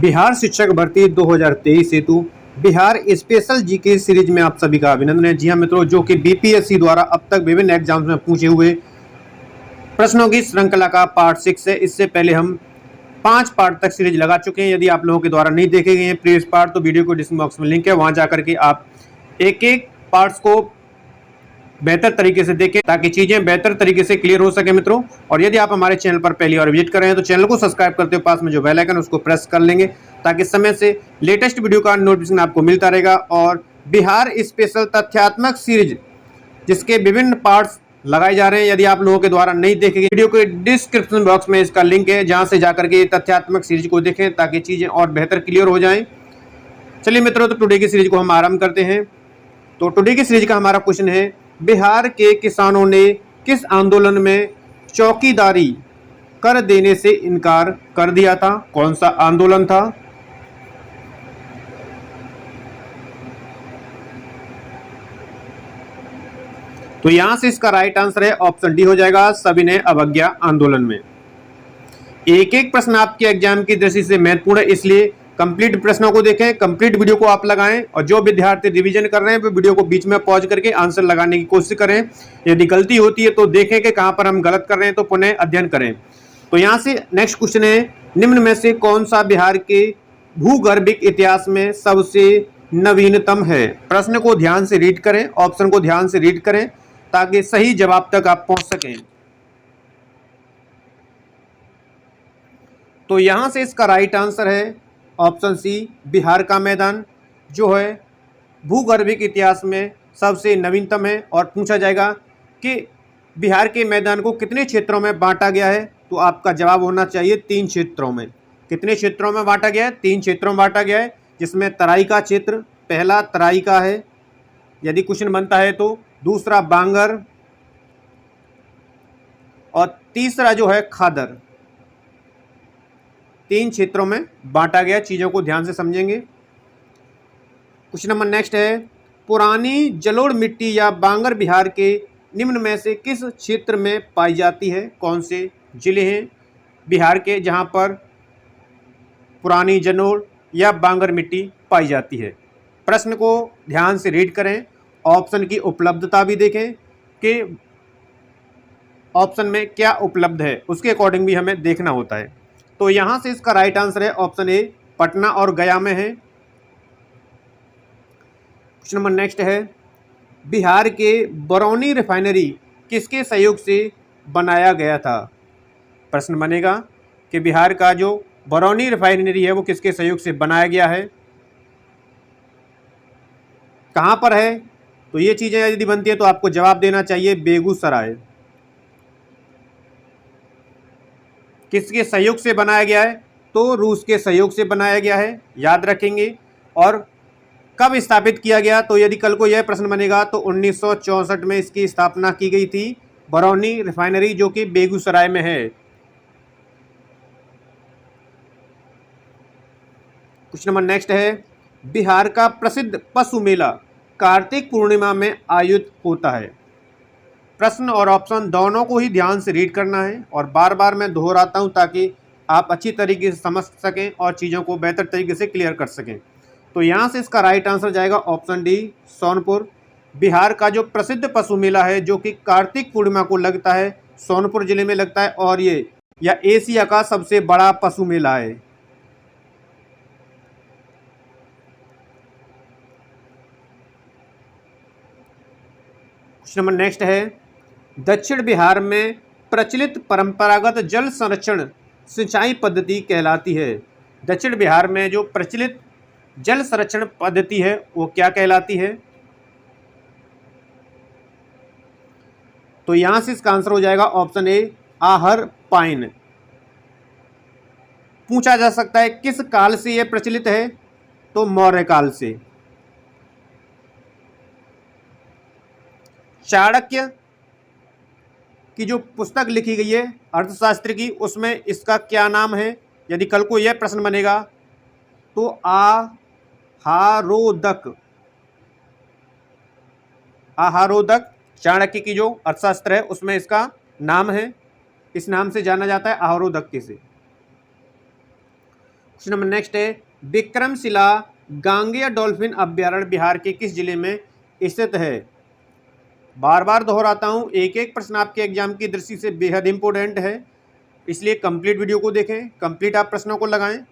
बिहार शिक्षक भर्ती 2023 हेतु बिहार स्पेशल जीके सीरीज में आप सभी का अभिनंदन है। जी हाँ मित्रों, जो कि बीपीएससी द्वारा अब तक विभिन्न एग्जाम्स में पूछे हुए प्रश्नों की श्रृंखला का पार्ट 6 है। इससे पहले हम 5 पार्ट तक सीरीज लगा चुके हैं। यदि आप लोगों के द्वारा नहीं देखे गए हैं प्रीवियस पार्ट तो वीडियो को डिस्क्रिप्शन बॉक्स में लिंक है, वहां जाकर के आप एक एक पार्ट्स को बेहतर तरीके से देखें ताकि चीजें बेहतर तरीके से क्लियर हो सके मित्रों। और यदि आप हमारे चैनल पर पहली बार विजिट कर रहे हैं तो चैनल को सब्सक्राइब करते हुए पास में जो बेल आइकन उसको प्रेस कर लेंगे ताकि समय से लेटेस्ट वीडियो का नोटिफिकेशन आपको मिलता रहेगा। और बिहार स्पेशल तथ्यात्मक सीरीज जिसके विभिन्न पार्ट्स लगाए जा रहे हैं, यदि आप लोगों के द्वारा नहीं देखे गए वीडियो के डिस्क्रिप्शन बॉक्स में इसका लिंक है, जहां से जाकर के तथ्यात्मक सीरीज को देखें ताकि चीजें और बेहतर क्लियर हो जाएं। चलिए मित्रों, तो टुडे की सीरीज को हम आरंभ करते हैं। तो टुडे की सीरीज का हमारा क्वेश्चन है, बिहार के किसानों ने किस आंदोलन में चौकीदारी कर देने से इनकार कर दिया था? कौन सा आंदोलन था? तो यहां से इसका राइट आंसर है ऑप्शन डी हो जाएगा, सविनय अवज्ञा आंदोलन में। एक एक प्रश्न आपके एग्जाम की दृष्टि से महत्वपूर्ण है, इसलिए कंप्लीट प्रश्नों को देखें, कंप्लीट वीडियो को आप लगाएं। और जो विद्यार्थी रिवीजन कर रहे हैं वो वीडियो को बीच में पॉज करके आंसर लगाने की कोशिश करें। यदि गलती होती है तो देखें कि कहां पर हम गलत कर रहे हैं तो पुनः अध्ययन करें। तो यहां से नेक्स्ट क्वेश्चन है, निम्न में से कौन सा बिहार के भूगर्भिक इतिहास में सबसे नवीनतम है? प्रश्न को ध्यान से रीड करें, ऑप्शन को ध्यान से रीड करें ताकि सही जवाब तक आप पहुंच सकें। तो यहां से इसका राइट आंसर है ऑप्शन सी, बिहार का मैदान जो है भूगर्भिक इतिहास में सबसे नवीनतम है। और पूछा जाएगा कि बिहार के मैदान को कितने क्षेत्रों में बांटा गया है, तो आपका जवाब होना चाहिए 3 क्षेत्रों में। कितने क्षेत्रों में बांटा गया है? 3 क्षेत्रों में बांटा गया है, जिसमें तराई का क्षेत्र, पहला तराई का है यदि क्वेश्चन बनता है तो, दूसरा बांगर और तीसरा जो है खादर। 3 क्षेत्रों में बांटा गया, चीजों को ध्यान से समझेंगे। क्वेश्चन नंबर नेक्स्ट है, पुरानी जलोढ़ मिट्टी या बांगर बिहार के निम्न में से किस क्षेत्र में पाई जाती है? कौन से जिले हैं बिहार के जहां पर पुरानी जलोढ़ या बांगर मिट्टी पाई जाती है? प्रश्न को ध्यान से रीड करें, ऑप्शन की उपलब्धता भी देखें कि ऑप्शन में क्या उपलब्ध है, उसके अकॉर्डिंग भी हमें देखना होता है। तो यहां से इसका राइट आंसर है ऑप्शन ए, पटना और गया में है। क्वेश्चन नंबर नेक्स्ट है, बिहार के बरौनी रिफाइनरी किसके सहयोग से बनाया गया था? प्रश्न बनेगा कि बिहार का जो बरौनी रिफाइनरी है वो किसके सहयोग से बनाया गया है, कहां पर है? तो ये चीजें यदि बनती है तो आपको जवाब देना चाहिए बेगूसराय। किसके सहयोग से बनाया गया है? तो रूस के सहयोग से बनाया गया है, याद रखेंगे। और कब स्थापित किया गया? तो यदि कल को यह प्रश्न बनेगा तो 1964 में इसकी स्थापना की गई थी, बरौनी रिफाइनरी जो कि बेगूसराय में है। क्वेश्चन नंबर नेक्स्ट है, बिहार का प्रसिद्ध पशु मेला कार्तिक पूर्णिमा में आयोजित होता है। प्रश्न और ऑप्शन दोनों को ही ध्यान से रीड करना है और बार बार मैं दोहराता हूं ताकि आप अच्छी तरीके से समझ सकें और चीज़ों को बेहतर तरीके से क्लियर कर सकें। तो यहाँ से इसका राइट आंसर जाएगा ऑप्शन डी, सोनपुर। बिहार का जो प्रसिद्ध पशु मेला है जो कि कार्तिक पूर्णिमा को लगता है, सोनपुर जिले में लगता है और ये एशिया का सबसे बड़ा पशु मेला है। क्वेश्चन नंबर नेक्स्ट है, दक्षिण बिहार में प्रचलित परंपरागत जल संरक्षण सिंचाई पद्धति कहलाती है। दक्षिण बिहार में जो प्रचलित जल संरक्षण पद्धति है वो क्या कहलाती है? तो यहां से इसका आंसर हो जाएगा ऑप्शन ए, आहर पाइन। पूछा जा सकता है किस काल से यह प्रचलित है? तो मौर्य काल से। चाणक्य की जो पुस्तक लिखी गई है अर्थशास्त्र की, उसमें इसका क्या नाम है? यदि कल को यह प्रश्न बनेगा तो आहारोदक। आहारोदक चाणक्य की जो अर्थशास्त्र है उसमें इसका नाम है, इस नाम से जाना जाता है आहारोदक से। क्वेश्चन नंबर नेक्स्ट है, विक्रमशिला गांगेय डॉल्फिन अभ्यारण्य बिहार के किस जिले में स्थित है? बार बार दोहराता हूं, एक एक प्रश्न आपके एग्जाम की दृष्टि से बेहद इंपॉर्टेंट है, इसलिए कंप्लीट वीडियो को देखें, कंप्लीट आप प्रश्नों को लगाएं।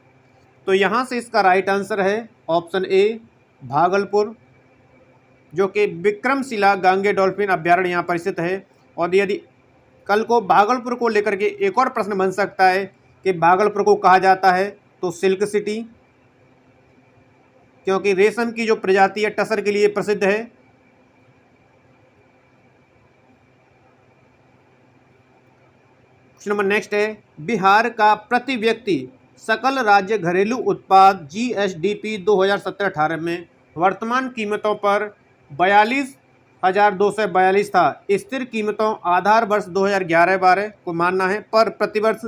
तो यहां से इसका राइट आंसर है ऑप्शन ए भागलपुर, जो कि विक्रमशिला गांगेय डॉल्फिन अभ्यारण्य यहाँ पर स्थित है। और यदि कल को भागलपुर को लेकर के एक और प्रश्न बन सकता है कि भागलपुर को कहा जाता है तो सिल्क सिटी, क्योंकि रेशम की जो प्रजाति है टसर के लिए प्रसिद्ध है। क्वेश्चन नंबर नेक्स्ट है, बिहार का प्रति व्यक्ति सकल राज्य घरेलू उत्पाद जीएसडीपी 2017-18 में वर्तमान कीमतों पर 42,242 था। स्थिर कीमतों आधार वर्ष 2011-12 को मानना है, पर प्रतिवर्ष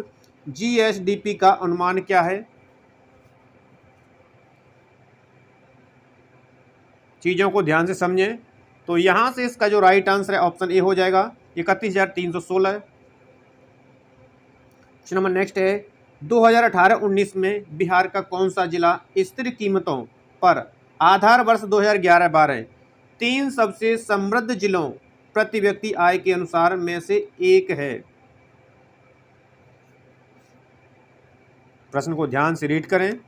जीएसडीपी का अनुमान क्या है? चीज़ों को ध्यान से समझें। तो यहाँ से इसका जो राइट आंसर है ऑप्शन ए हो जाएगा 31,316। क्वेश्चन नंबर नेक्स्ट है, 2018-19 में बिहार का कौन सा जिला स्थिर कीमतों पर आधार वर्ष 2011-12 तीन सबसे समृद्ध जिलों प्रति व्यक्ति आय के अनुसार में से एक है? प्रश्न को ध्यान से रीड करें।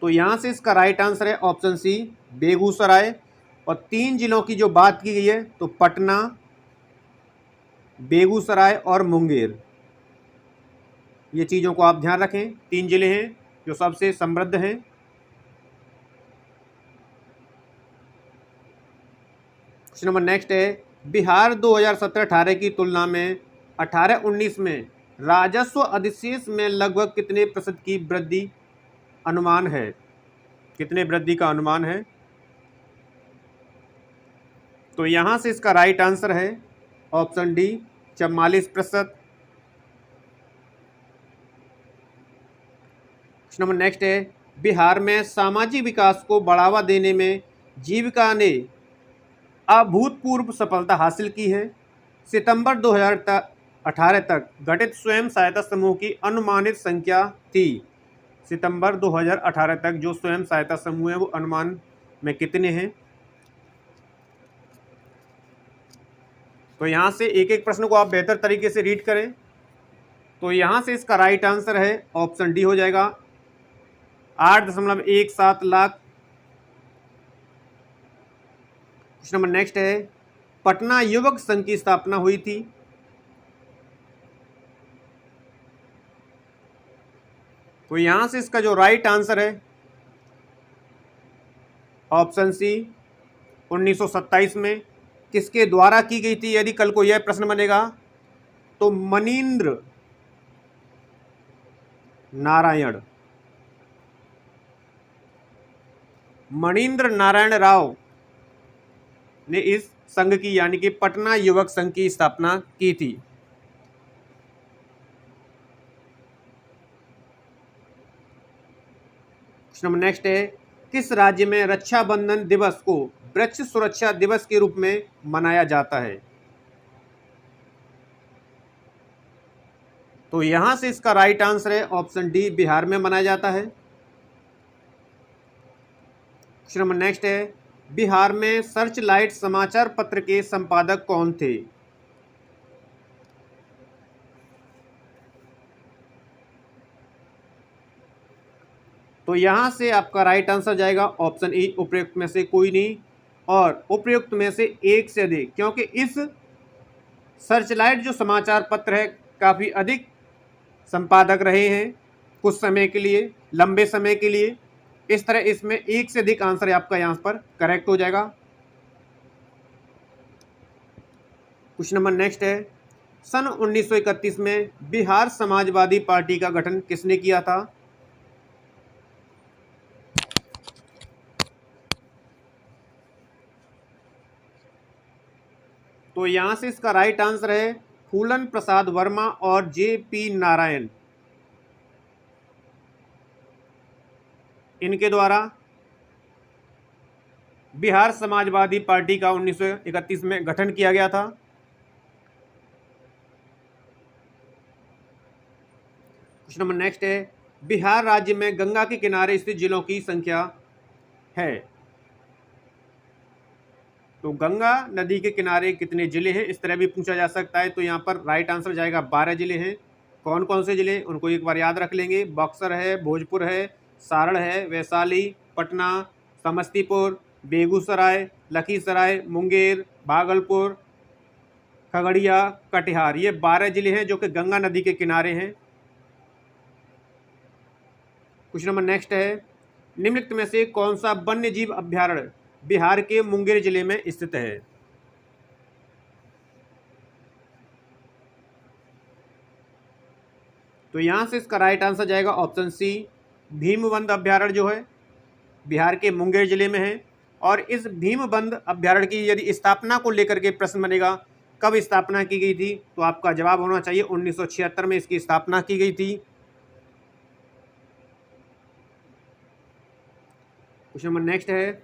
तो यहां से इसका राइट आंसर है ऑप्शन सी बेगूसराय। और तीन जिलों की जो बात की गई है तो पटना, बेगूसराय और मुंगेर, ये चीज़ों को आप ध्यान रखें। तीन जिले हैं जो सबसे समृद्ध हैं। क्वेश्चन नंबर नेक्स्ट है, बिहार 2017-18 की तुलना में 18-19 में राजस्व अधिशेष में लगभग कितने प्रतिशत की वृद्धि अनुमान है? कितने वृद्धि का अनुमान है? तो यहां से इसका राइट आंसर है option D 44%। Question number next है, बिहार में सामाजिक विकास को बढ़ावा देने में जीविका ने अभूतपूर्व सफलता हासिल की है। सितंबर 2018 तक गठित स्वयं सहायता समूह की अनुमानित संख्या थी। सितंबर 2018 तक जो स्वयं सहायता समूह है वो अनुमान में कितने हैं? तो यहाँ से एक एक प्रश्न को आप बेहतर तरीके से रीड करें। तो यहाँ से इसका राइट आंसर है ऑप्शन डी हो जाएगा 8.17 लाख। क्वेश्चन नंबर नेक्स्ट है, पटना युवक संघ की स्थापना हुई थी। तो यहां से इसका जो राइट आंसर है ऑप्शन सी 1927 में। किसके द्वारा की गई थी यदि कल को यह प्रश्न बनेगा तो मनीन्द्र नारायण राव ने इस संघ की यानी कि पटना युवक संघ की स्थापना की थी। क्वेश्चन नंबर नेक्स्ट है, किस राज्य में रक्षाबंधन दिवस को वृक्ष सुरक्षा दिवस के रूप में मनाया जाता है? तो यहां से इसका राइट आंसर है ऑप्शन डी बिहार में मनाया जाता है। क्वेश्चन नंबर नेक्स्ट है, बिहार में सर्च लाइट समाचार पत्र के संपादक कौन थे? तो यहां से आपका राइट आंसर जाएगा ऑप्शन ए उपयुक्त में से कोई नहीं और उपयुक्त में से एक से अधिक, क्योंकि इस सर्चलाइट जो समाचार पत्र है काफ़ी अधिक संपादक रहे हैं कुछ समय के लिए, लंबे समय के लिए। इस तरह इसमें एक से अधिक आंसर आपका यहाँ पर करेक्ट हो जाएगा। क्वेश्चन नंबर नेक्स्ट है, सन 1931 में बिहार समाजवादी पार्टी का गठन किसने किया था? तो यहाँ से इसका राइट आंसर है फूलन प्रसाद वर्मा और जे.पी. नारायण, इनके द्वारा बिहार समाजवादी पार्टी का 1931 में गठन किया गया था। क्वेश्चन नंबर नेक्स्ट है, बिहार राज्य में गंगा के किनारे स्थित जिलों की संख्या है। तो गंगा नदी के किनारे कितने जिले हैं, इस तरह भी पूछा जा सकता है। तो यहाँ पर राइट आंसर जाएगा 12 जिले हैं। कौन कौन से जिले, उनको एक बार याद रख लेंगे। बक्सर है, भोजपुर है, सारण है, वैशाली, पटना, समस्तीपुर, बेगूसराय, लखीसराय, मुंगेर, भागलपुर, खगड़िया, कटिहार। ये 12 जिले हैं जो कि गंगा नदी के किनारे हैं। क्वेश्चन नंबर नेक्स्ट है, निम्नलिखित में से कौन सा वन्य जीव अभ्यारण्य बिहार के मुंगेर जिले में स्थित है। तो यहां से इसका राइट आंसर जाएगा ऑप्शन सी, भीमबंध अभ्यारण्य जो है बिहार के मुंगेर जिले में है। और इस भीमबंध अभ्यारण्य की यदि स्थापना को लेकर के प्रश्न बनेगा, कब स्थापना की गई थी, तो आपका जवाब होना चाहिए 1976 में इसकी स्थापना की गई थी। क्वेश्चन नंबर नेक्स्ट है,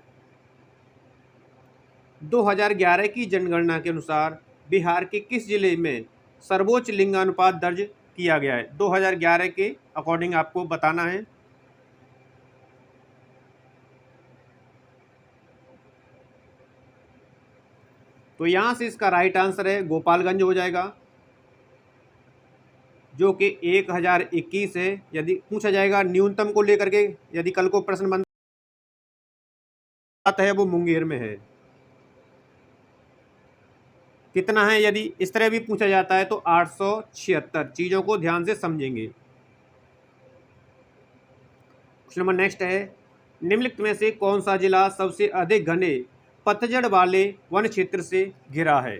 2011 की जनगणना के अनुसार बिहार के किस जिले में सर्वोच्च लिंगानुपात दर्ज किया गया है। 2011 के अकॉर्डिंग आपको बताना है। तो यहां से इसका राइट आंसर है गोपालगंज हो जाएगा, जो कि 1021 है। यदि पूछा जाएगा न्यूनतम को लेकर के, यदि कल को प्रश्न बनता है, वो मुंगेर में है। कितना है, यदि इस तरह भी पूछा जाता है तो 876। चीजों को ध्यान से समझेंगे। क्वेश्चन नंबर नेक्स्ट है, निम्नलिखित में से कौन सा जिला सबसे अधिक घने पतझड़ वाले वन क्षेत्र से घिरा है।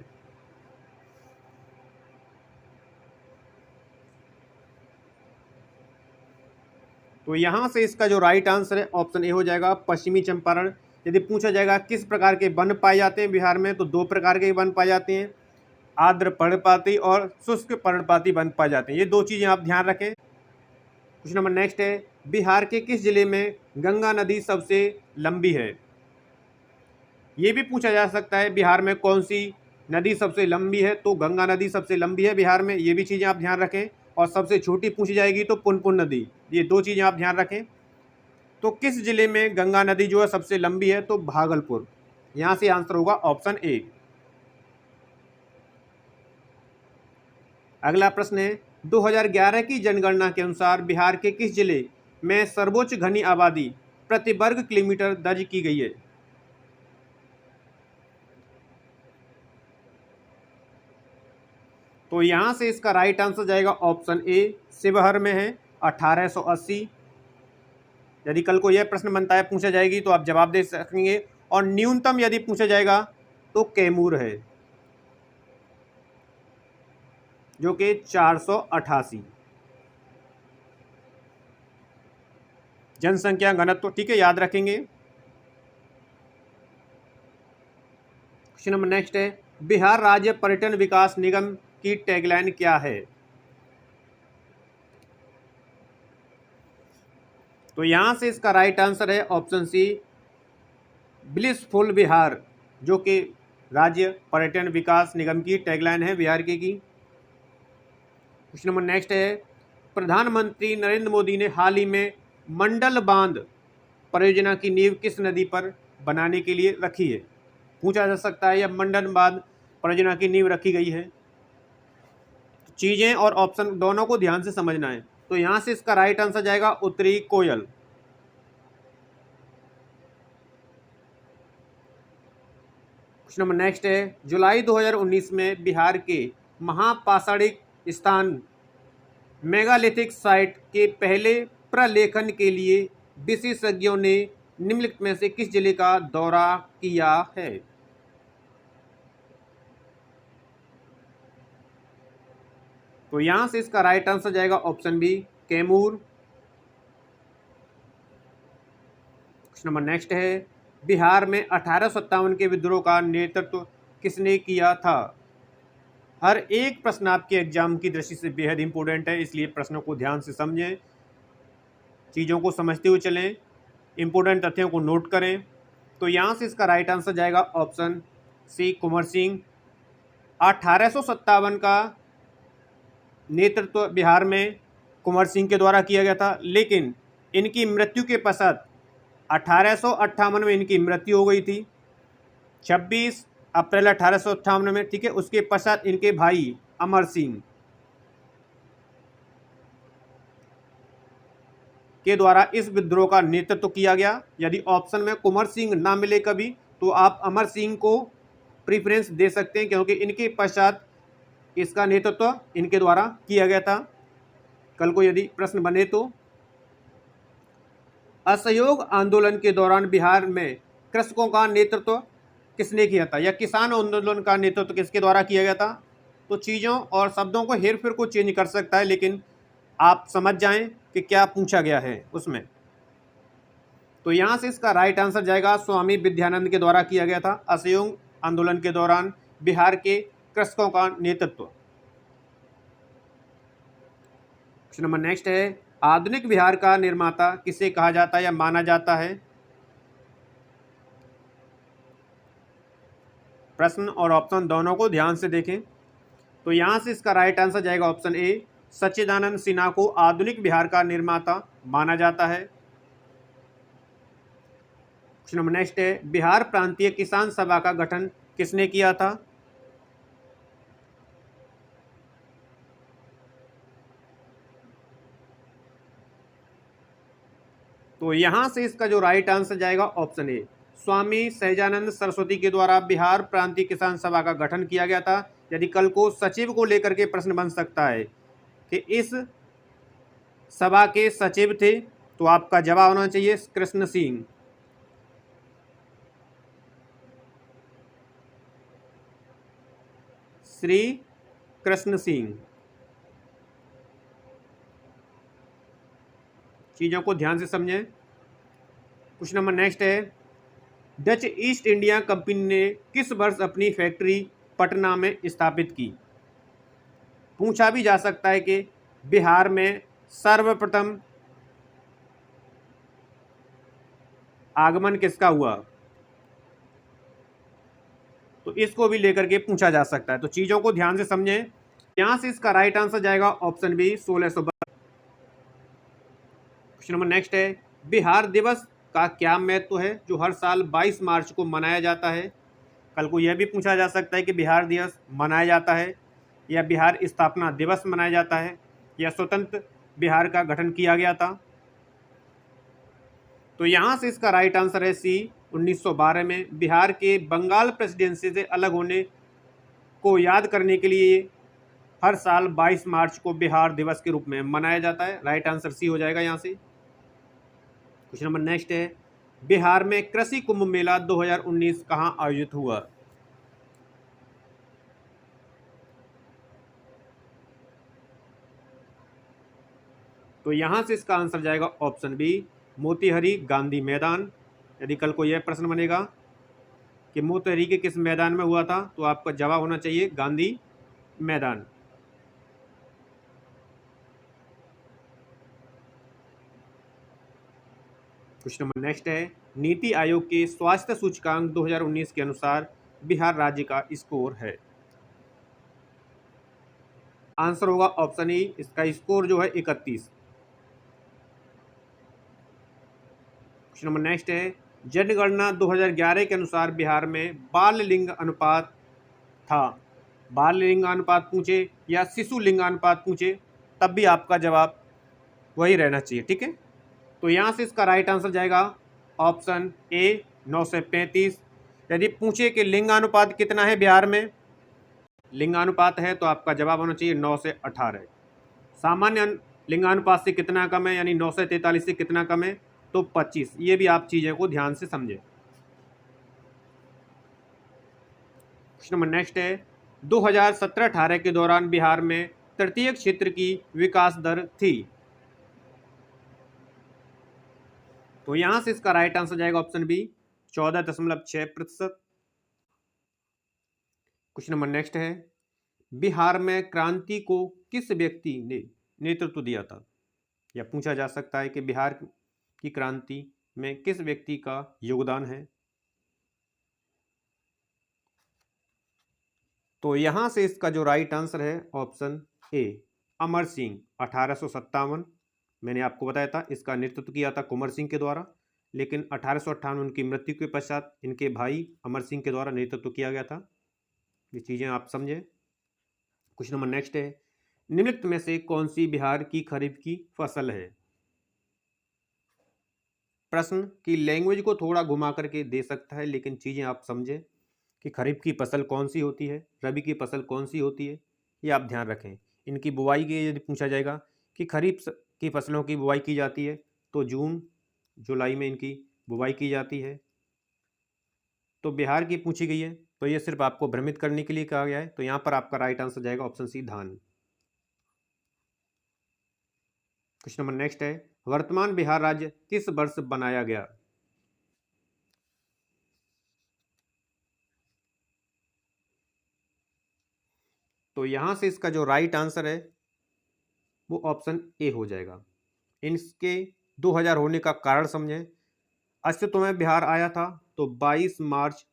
तो यहां से इसका जो राइट आंसर है ऑप्शन ए हो जाएगा, पश्चिमी चंपारण। यदि पूछा जाएगा किस प्रकार के वन पाए जाते हैं बिहार में, तो 2 प्रकार के वन पाए जाते हैं, आर्द्र पर्णपाती और शुष्क पर्णपाती वन पाए जाते हैं। ये 2 चीजें आप ध्यान रखें। क्वेश्चन नंबर नेक्स्ट है, बिहार के किस जिले में गंगा नदी सबसे लंबी है। ये भी पूछा जा सकता है बिहार में कौन सी नदी सबसे लंबी है, तो गंगा नदी सबसे लंबी है बिहार में। ये भी चीज़ें आप ध्यान रखें। और सबसे छोटी पूछी जाएगी तो पुनपुन नदी। ये 2 चीज़ें आप ध्यान रखें। तो किस जिले में गंगा नदी जो है सबसे लंबी है, तो भागलपुर। यहाँ से आंसर होगा ऑप्शन ए। अगला प्रश्न है, 2011 की जनगणना के अनुसार बिहार के किस जिले में सर्वोच्च घनी आबादी प्रति वर्ग किलोमीटर दर्ज की गई है। तो यहां से इसका राइट आंसर जाएगा ऑप्शन ए, शिवहर में है 1880। यदि कल को यह प्रश्न बनता है, पूछा जाएगी, तो आप जवाब दे सकेंगे। और न्यूनतम यदि पूछा जाएगा तो कैमूर है, जो कि 488। जनसंख्या घनत्व तो ठीक है, याद रखेंगे। क्वेश्चन नंबर नेक्स्ट है, बिहार राज्य पर्यटन विकास निगम की टैगलाइन क्या है। तो यहां से इसका राइट आंसर है ऑप्शन सी, ब्लिसफुल बिहार, जो कि राज्य पर्यटन विकास निगम की टैगलाइन है बिहार की। क्वेश्चन नंबर नेक्स्ट है, प्रधानमंत्री नरेंद्र मोदी ने हाल ही में मंडल बांध परियोजना की नींव किस नदी पर बनाने के लिए रखी है। पूछा जा सकता है, यह मंडल बांध परियोजना की नींव रखी गई है। चीज़ें और ऑप्शन दोनों को ध्यान से समझना है। तो यहां से इसका राइट आंसर जाएगा उत्तरी कोयल। क्वेश्चन नंबर नेक्स्ट है, जुलाई 2019 में बिहार के महापाषाणिक स्थान मेगालिथिक साइट के पहले प्रलेखन के लिए विशेषज्ञों ने निम्नलिखित में से किस जिले का दौरा किया है। तो यहां से इसका राइट आंसर जाएगा option B, Kaimur. Question number next है, बिहार में 1857 के विद्रोह का नेतृत्व किसने किया था। हर एक प्रश्न आपके एग्जाम की दृष्टि से बेहद इंपॉर्टेंट है, इसलिए प्रश्नों को ध्यान से समझें, चीज़ों को समझते हुए चलें, इंपॉर्टेंट तथ्यों को नोट करें। तो यहाँ से इसका राइट आंसर जाएगा ऑप्शन सी, कुंवर सिंह। 1857 का नेतृत्व बिहार में कुंवर सिंह के द्वारा किया गया था, लेकिन इनकी मृत्यु के पश्चात 1858 में इनकी मृत्यु हो गई थी, 26 अप्रैल 1858 में, ठीक है। उसके पश्चात इनके भाई अमर सिंह के द्वारा इस विद्रोह का नेतृत्व किया गया। यदि ऑप्शन में कुंवर सिंह ना मिले कभी, तो आप अमर सिंह को प्रीफरेंस दे सकते हैं, क्योंकि इनके पश्चात इसका नेतृत्व इनके द्वारा किया गया था। कल को यदि प्रश्न बने तो असहयोग आंदोलन के दौरान बिहार में कृषकों का नेतृत्व किसने किया था, या किसान आंदोलन का नेतृत्व किसके द्वारा किया गया था। तो चीज़ों और शब्दों को हेर फेर को चेंज कर सकता है, लेकिन आप समझ जाएं कि क्या पूछा गया है उसमें। तो यहाँ से इसका राइट आंसर जाएगा स्वामी विद्यानंद के द्वारा किया गया था असहयोग आंदोलन के दौरान बिहार के कृषकों का नेतृत्व। क्वेश्चन नंबर नेक्स्ट है, आधुनिक बिहार का निर्माता किसे कहा जाता है या माना जाता है। प्रश्न और ऑप्शन दोनों को ध्यान से देखें। तो यहाँ से इसका राइट आंसर जाएगा ऑप्शन ए, सच्चिदानंद सिन्हा को आधुनिक बिहार का निर्माता माना जाता है। क्वेश्चन नंबर नेक्स्ट है, बिहार प्रांतीय किसान सभा का गठन किसने किया था। तो यहां से इसका जो राइट आंसर जाएगा ऑप्शन ए, स्वामी सहजानंद सरस्वती के द्वारा बिहार प्रांतीय किसान सभा का गठन किया गया था। यदि कल को सचिव को लेकर के प्रश्न बन सकता है कि इस सभा के सचिव थे, तो आपका जवाब होना चाहिए कृष्ण सिंह। श्री कृष्ण सिंह। चीज़ों को ध्यान से समझें। क्वेश्चन नंबर नेक्स्ट है, डच ईस्ट इंडिया कंपनी ने किस वर्ष अपनी फैक्ट्री पटना में स्थापित की। पूछा भी जा सकता है कि बिहार में सर्वप्रथम आगमन किसका हुआ, तो इसको भी लेकर के पूछा जा सकता है। तो चीज़ों को ध्यान से समझें। यहां से इसका राइट आंसर जाएगा option B, 1612। Question number next है, बिहार दिवस का क्या महत्व है जो हर साल 22 मार्च को मनाया जाता है। कल को यह भी पूछा जा सकता है कि बिहार दिवस मनाया जाता है या बिहार स्थापना दिवस मनाया जाता है या स्वतंत्र बिहार का गठन किया गया था। तो यहाँ से इसका राइट आंसर है सी, 1912 में बिहार के बंगाल प्रेसिडेंसी से अलग होने को याद करने के लिए हर साल 22 मार्च को बिहार दिवस के रूप में मनाया जाता है। राइट आंसर सी हो जाएगा यहाँ से। क्वेश्चन नंबर नेक्स्ट है, बिहार में कृषि कुंभ मेला 2019 कहाँ आयोजित हुआ। तो यहाँ से इसका आंसर जाएगा ऑप्शन बी, मोतीहारी गांधी मैदान। यदि कल को यह प्रश्न बनेगा कि मोतीहारी के किस मैदान में हुआ था, तो आपका जवाब होना चाहिए गांधी मैदान। क्वेश्चन नंबर नेक्स्ट है, नीति आयोग के स्वास्थ्य सूचकांक 2019 के अनुसार बिहार राज्य का स्कोर है। आंसर होगा ऑप्शन ई, इसका स्कोर जो है 31। क्वेश्चन नंबर नेक्स्ट है, जनगणना 2011 के अनुसार बिहार में बाल लिंग अनुपात था। बाल लिंग अनुपात पूछे या शिशु लिंग अनुपात पूछे, तब भी आपका जवाब वही रहना चाहिए, ठीक है। तो यहाँ से इसका राइट आंसर जाएगा ऑप्शन ए, 9 से 35। यदि पूछे कि लिंगानुपात कितना है बिहार में, लिंगानुपात है तो आपका जवाब होना चाहिए 9 से 18। सामान्य लिंगानुपात से कितना कम है, यानी 9 से 43 से कितना कम है, तो 25। ये भी आप चीज़ों को ध्यान से समझें। क्वेश्चन नंबर नेक्स्ट है, 2017-18 के दौरान बिहार में तृतीय क्षेत्र की विकास दर थी। तो यहां से इसका राइट आंसर जाएगा option B, 14.6%। Question number next है, बिहार में क्रांति को किस व्यक्ति ने नेतृत्व दिया था, या पूछा जा सकता है कि बिहार की क्रांति में किस व्यक्ति का योगदान है। तो यहां से इसका जो राइट आंसर है ऑप्शन ए, अमर सिंह 1857, मैंने आपको बताया था इसका नेतृत्व किया था कुंवर सिंह के द्वारा, लेकिन 1858 उनकी मृत्यु के पश्चात इनके भाई अमर सिंह के द्वारा नेतृत्व किया गया था। ये चीज़ें आप समझें। क्वेश्चन नंबर नेक्स्ट है, निम्नलिखित में से कौन सी बिहार की खरीफ की फसल है? प्रश्न की लैंग्वेज को थोड़ा घुमा करके दे सकता है, लेकिन चीज़ें आप समझें कि खरीफ की फसल कौन सी होती है, रबी की फसल कौन सी होती है, ये आप ध्यान रखें। इनकी बुवाई की यदि पूछा जाएगा कि खरीफ की फसलों की बुवाई की जाती है तो जून जुलाई में इनकी बुवाई की जाती है। तो बिहार की पूछी गई है तो ये सिर्फ आपको भ्रमित करने के लिए कहा गया है, तो यहाँ पर आपका राइट आंसर जाएगा ऑप्शन सी, धान। क्वेश्चन नंबर नेक्स्ट है, वर्तमान बिहार राज्य किस वर्ष बनाया गया? तो यहां से इसका जो राइट आंसर है वो ऑप्शन ए हो जाएगा। इनके 2000 होने का कारण समझें। अस्तित्व में बिहार आया था तो 22 मार्च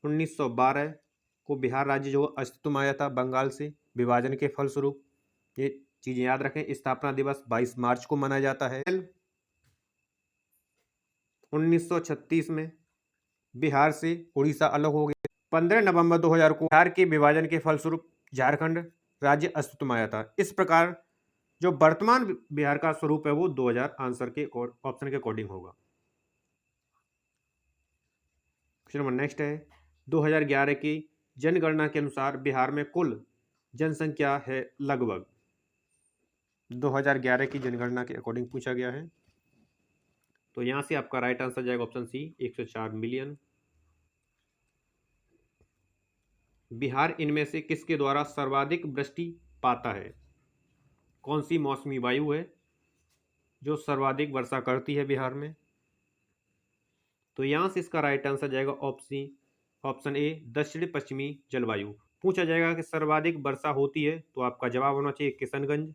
1912 को बिहार राज्य जो अस्तित्व में आया था बंगाल से विभाजन के फलस्वरूप। ये चीजें याद रखें। स्थापना दिवस 22 मार्च को मनाया जाता है। 1936 में बिहार से उड़ीसा अलग हो गया। 15 नवंबर 2000 को बिहार के विभाजन के फलस्वरूप झारखंड राज्य अस्तित्व में आया था। इस प्रकार जो वर्तमान बिहार का स्वरूप है वो 2000 आंसर के ऑप्शन के अकॉर्डिंग होगा। क्वेश्चन नंबर नेक्स्ट है, 2011 की जनगणना के अनुसार बिहार में कुल जनसंख्या है लगभग। 2011 की जनगणना के अकॉर्डिंग पूछा गया है, तो यहां से आपका राइट आंसर जाएगा ऑप्शन सी, 104 मिलियन। बिहार इनमें से किसके द्वारा सर्वाधिक वृष्टि पाता है? कौन सी मौसमी वायु है जो सर्वाधिक वर्षा करती है बिहार में? तो यहां से इसका राइट आंसर जाएगा ऑप्शन ए, दक्षिण पश्चिमी जलवायु। पूछा जाएगा कि सर्वाधिक वर्षा होती है तो आपका जवाब होना चाहिए किशनगंज।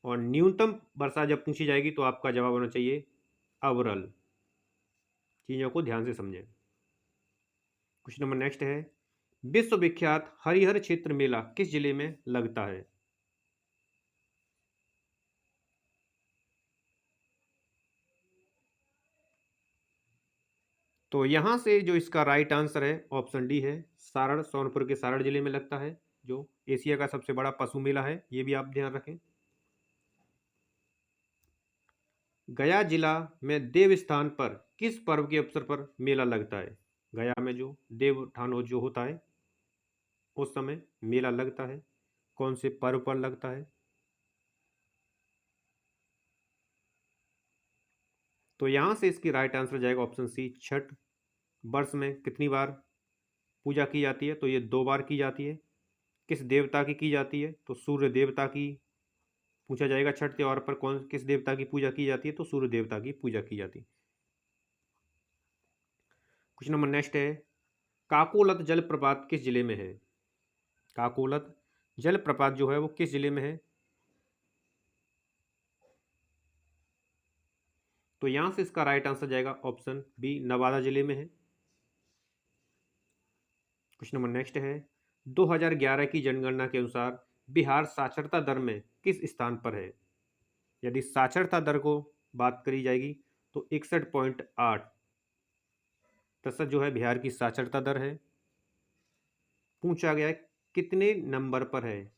और न्यूनतम वर्षा जब पूछी जाएगी तो आपका जवाब होना चाहिए अवरल। चीजों को ध्यान से समझें। क्वेश्चन नंबर नेक्स्ट है, विश्व विख्यात हरिहर क्षेत्र मेला किस जिले में लगता है? तो यहां से जो इसका राइट आंसर है ऑप्शन डी है, सारण, सोनपुर के सारण जिले में लगता है, जो एशिया का सबसे बड़ा पशु मेला है। ये भी आप ध्यान रखें। गया जिला में देव स्थान पर किस पर्व के अवसर पर मेला लगता है? गया में जो देव ठान जो होता है उस समय मेला लगता है, कौन से पर्व पर लगता है? तो यहां से इसकी राइट आंसर जाएगा ऑप्शन सी, छठ। वर्ष में कितनी बार पूजा की जाती है? तो ये 2 बार की जाती है। किस देवता की जाती है? तो सूर्य देवता की। पूछा जाएगा छठ त्योहार पर कौन किस देवता की पूजा की जाती है? तो सूर्य देवता की पूजा की जाती है। क्वेश्चन नंबर नेक्स्ट है, काकोलत जलप्रपात किस जिले में है? काकोलत जलप्रपात जो है वो किस जिले में है? तो यहां से इसका राइट आंसर जाएगा ऑप्शन बी, नवादा जिले में है। क्वेश्चन नंबर नेक्स्ट है, 2011 की जनगणना के अनुसार बिहार साक्षरता दर में किस स्थान पर है? यदि साक्षरता दर को बात करी जाएगी तो 61.8% जो है बिहार की साक्षरता दर है। पूछा गया है कितने नंबर पर है?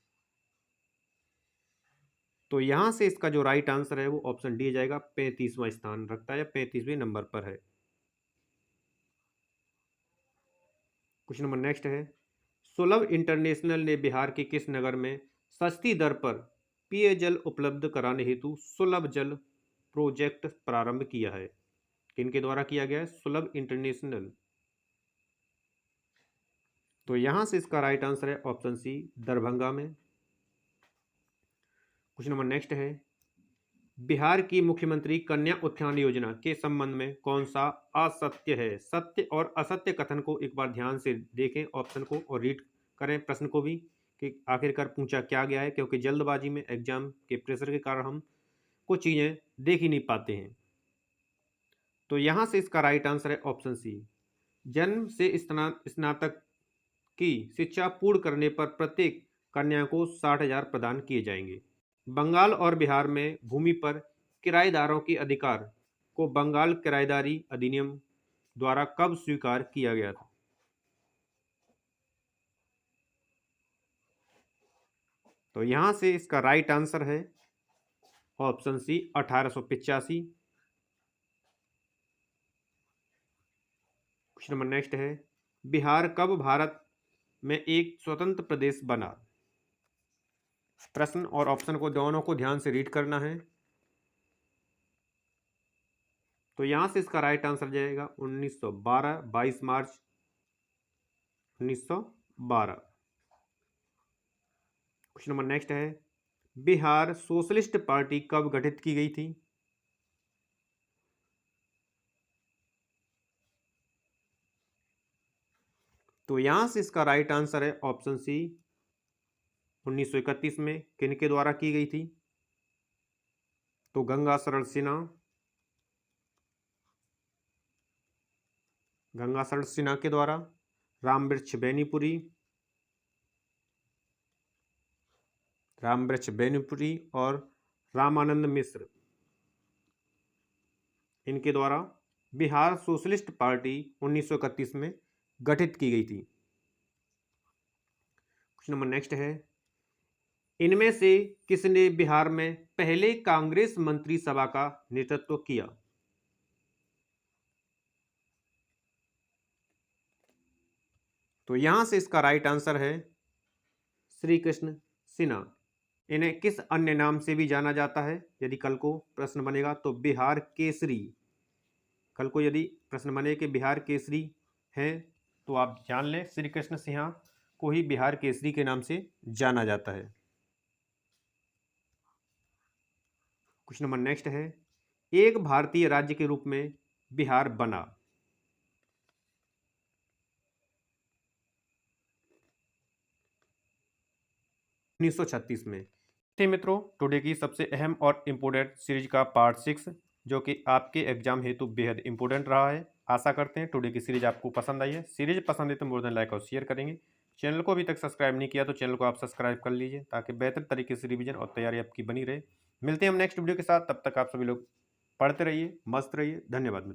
तो यहां से इसका जो राइट आंसर है वो ऑप्शन डी जाएगा, 35वां स्थान रखता है या 35वें नंबर पर है। क्वेश्चन नंबर नेक्स्ट है, सुलभ इंटरनेशनल ने बिहार के किस नगर में सस्ती दर पर पेयजल उपलब्ध कराने हेतु सुलभ जल प्रोजेक्ट प्रारंभ किया है? किनके द्वारा किया गया है? सुलभ इंटरनेशनल। तो यहां से इसका राइट आंसर है ऑप्शन सी, दरभंगा में। क्वेश्चन नंबर नेक्स्ट है, बिहार की मुख्यमंत्री कन्या उत्थान योजना के संबंध में कौन सा असत्य है? सत्य और असत्य कथन को एक बार ध्यान से देखें ऑप्शन को और रीड करें प्रश्न को भी कि आखिरकार पूछा क्या गया है, क्योंकि जल्दबाजी में एग्जाम के प्रेशर के कारण हम कुछ चीज़ें देख ही नहीं पाते हैं। तो यहां से इसका राइट आंसर है ऑप्शन सी, जन्म से स्नातक की शिक्षा पूर्ण करने पर प्रत्येक कन्या को 60,000 प्रदान किए जाएंगे। बंगाल और बिहार में भूमि पर किराएदारों के अधिकार को बंगाल किराएदारी अधिनियम द्वारा कब स्वीकार किया गया था? तो यहां से इसका राइट आंसर है option C 1885। Question number next है, बिहार कब भारत में एक स्वतंत्र प्रदेश बना? प्रश्न और ऑप्शन को दोनों को ध्यान से रीड करना है। तो यहां से इसका राइट आंसर जाएगा 1912, 22 मार्च 1912। क्वेश्चन नंबर नेक्स्ट है, बिहार सोशलिस्ट पार्टी कब गठित की गई थी? तो यहां से इसका राइट आंसर है ऑप्शन सी 1931 में। किनके द्वारा की गई थी? तो गंगा शरण सिन्हा के द्वारा, रामवृक्ष बेनीपुरी और रामानंद मिश्र, इनके द्वारा बिहार सोशलिस्ट पार्टी 1931 में गठित की गई थी। क्वेश्चन नंबर नेक्स्ट है, इनमें से किसने बिहार में पहले कांग्रेस मंत्री सभा का नेतृत्व किया? तो यहां से इसका राइट आंसर है श्री कृष्ण सिन्हा। इन्हें किस अन्य नाम से भी जाना जाता है? यदि कल को प्रश्न बनेगा तो बिहार केसरी। कल को यदि प्रश्न बने कि बिहार केसरी हैं तो आप जान लें श्री कृष्ण सिन्हा को ही बिहार केसरी के नाम से जाना जाता है। क्वेश्चन नंबर नेक्स्ट है, एक भारतीय राज्य के रूप में बिहार बना? 1936 में। थे मित्रों, टुडे की सबसे अहम और इम्पोर्टेंट सीरीज का पार्ट 6 जो कि आपके एग्जाम हेतु बेहद इंपॉर्टेंट रहा है। आशा करते हैं टुडे की सीरीज आपको पसंद आई है। सीरीज पसंद है तो मोर देन लाइक और शेयर करेंगे। चैनल को अभी तक सब्सक्राइब नहीं किया तो चैनल को आप सब्सक्राइब कर लीजिए ताकि बेहतर तरीके से रिवीजन और तैयारी आपकी बनी रहे। मिलते हैं हम नेक्स्ट वीडियो के साथ, तब तक आप सभी लोग पढ़ते रहिए, मस्त रहिए। धन्यवाद मित्रों।